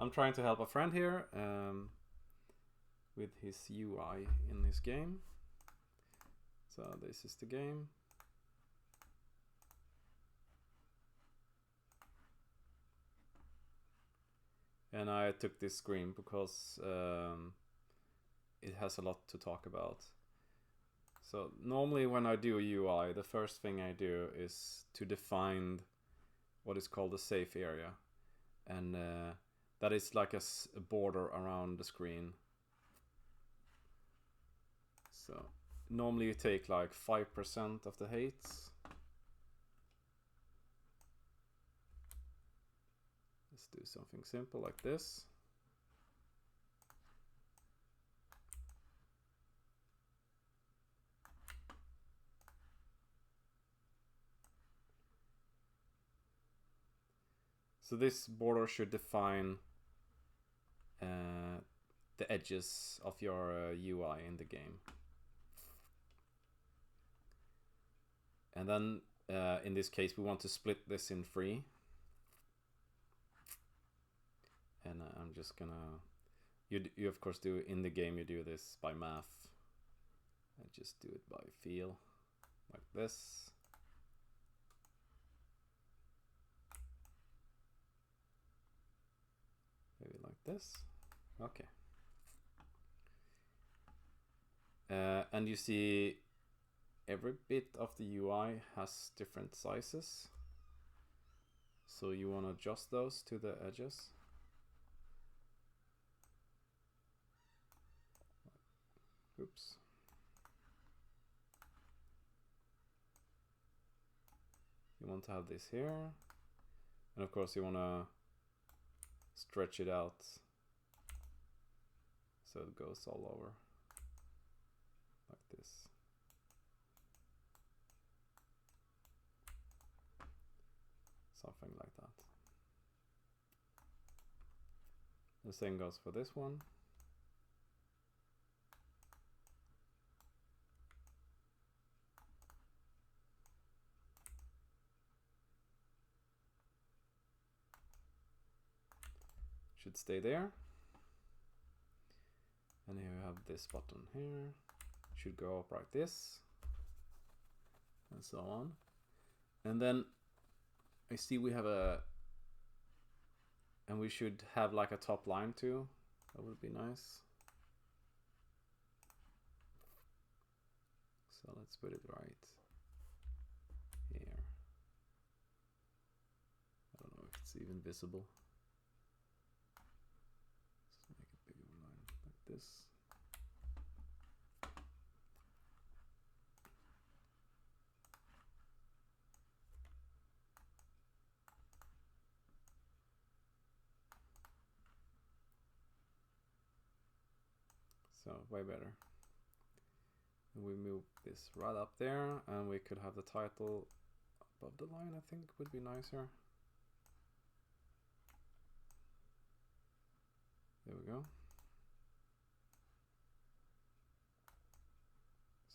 I'm trying to help a friend here with his UI in his game. So this is the game. And I took this screen because it has a lot to talk about. So normally when I do a UI, the first thing I do is to define what is called a safe area. And that is like a border around the screen. So normally you take like 5% of the height. Let's do something simple like this. So this border should define the edges of your UI in the game. And then in this case we want to split this in 3. And I'm just gonna, you of course do in the game, you do this by math. I just do it by feel, like this. Maybe like this. Okay. And you see every bit of the UI has different sizes. So you want to adjust those to the edges. Oops. You want to have this here. And of course you want to stretch it out so it goes all over like this. Something like that. The same goes for this one. Should stay there. And here you have this button here. Should go up like this. And so on. And then I see we have a, and we should have like a top line too. That would be nice. So let's put it right here. I don't know if it's even visible. Let's make a bigger line like this. So way better. And we move this right up there, and we could have the title above the line. I think would be nicer. There we go.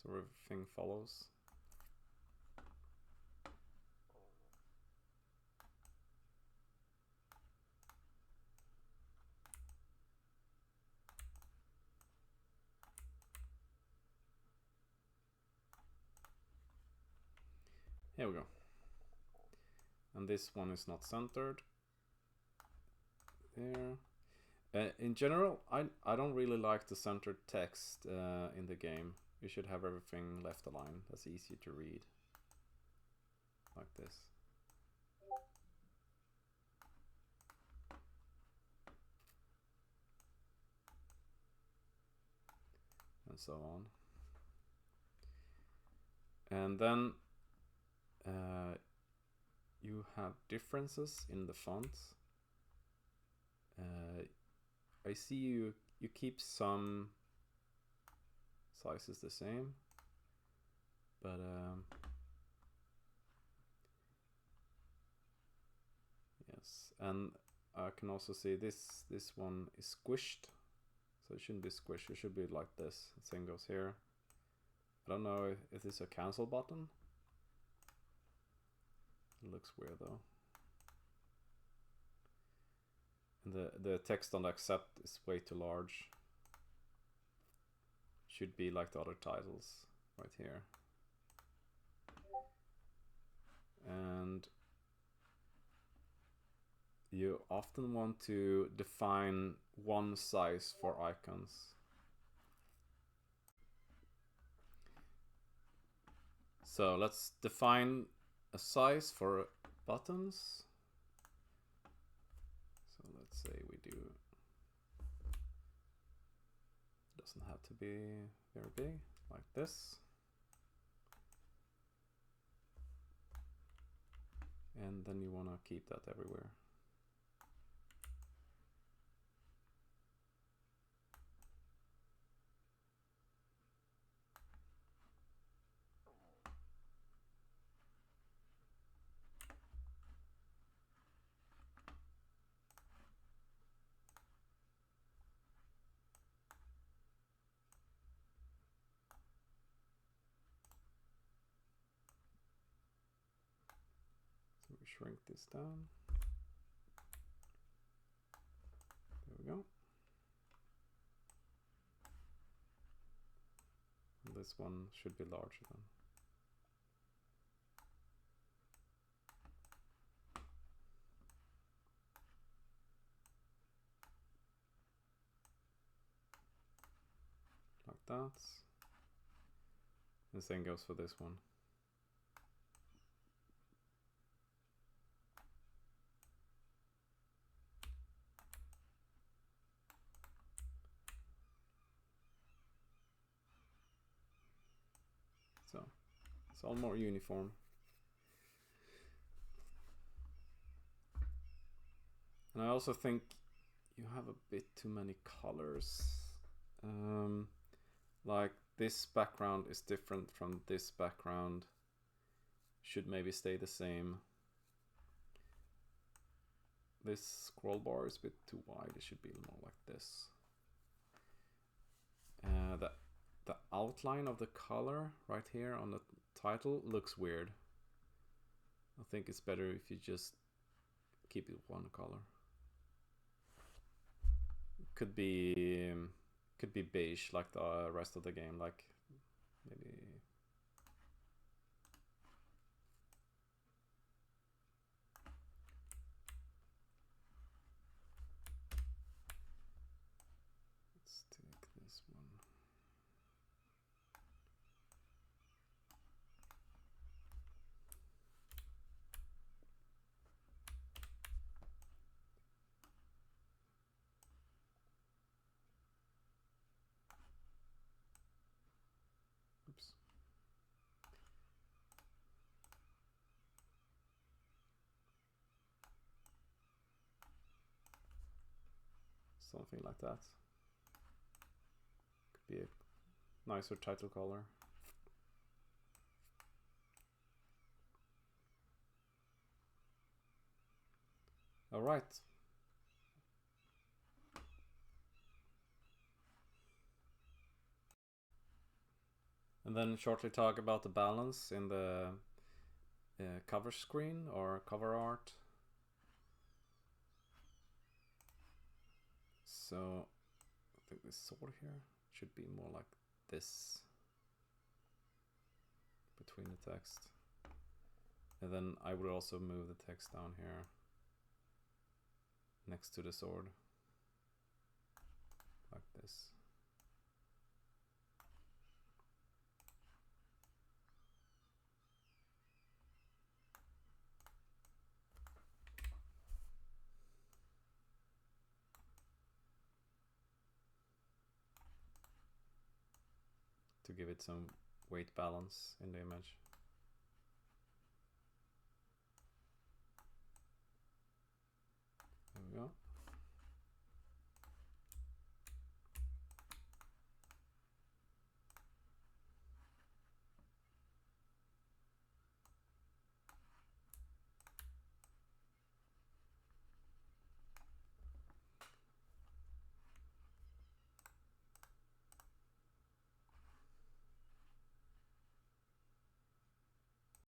So everything follows. Here we go. And this one is not centered. There. In general, I don't really like the centered text in the game. You should have everything left aligned. That's easier to read. Like this. And so on. And then you have differences in the fonts. I see you keep some sizes the same, but yes, and I can also see this one is squished, so it shouldn't be squished. It should be like this. The same goes here. I don't know if this is a cancel button. It looks weird though. The text on the accept is way too large. Should be like the other titles right here. And you often want to define one size for icons. So let's define a size for buttons. So let's say we do, doesn't have to be very big, like this. And then you want to keep that everywhere. So we shrink this down. There we go. And this one should be larger then. Like that. The same goes for this one. So it's all more uniform. And I also think you have a bit too many colors. Like this background is different from this background. Should maybe stay the same. This scroll bar is a bit too wide. It should be more like this. The outline of the color right here on the title looks weird. I think it's better if you just keep it one color. Could be beige like the rest of the game, like maybe. Let's take this one. Oops. Something like that. Could be a nicer title color. All right. And then shortly talk about the balance in the cover screen or cover art. So I think this sword here should be more like this between the text. And then I would also move the text down here next to the sword, like this. To give it some weight balance in the image. There we go.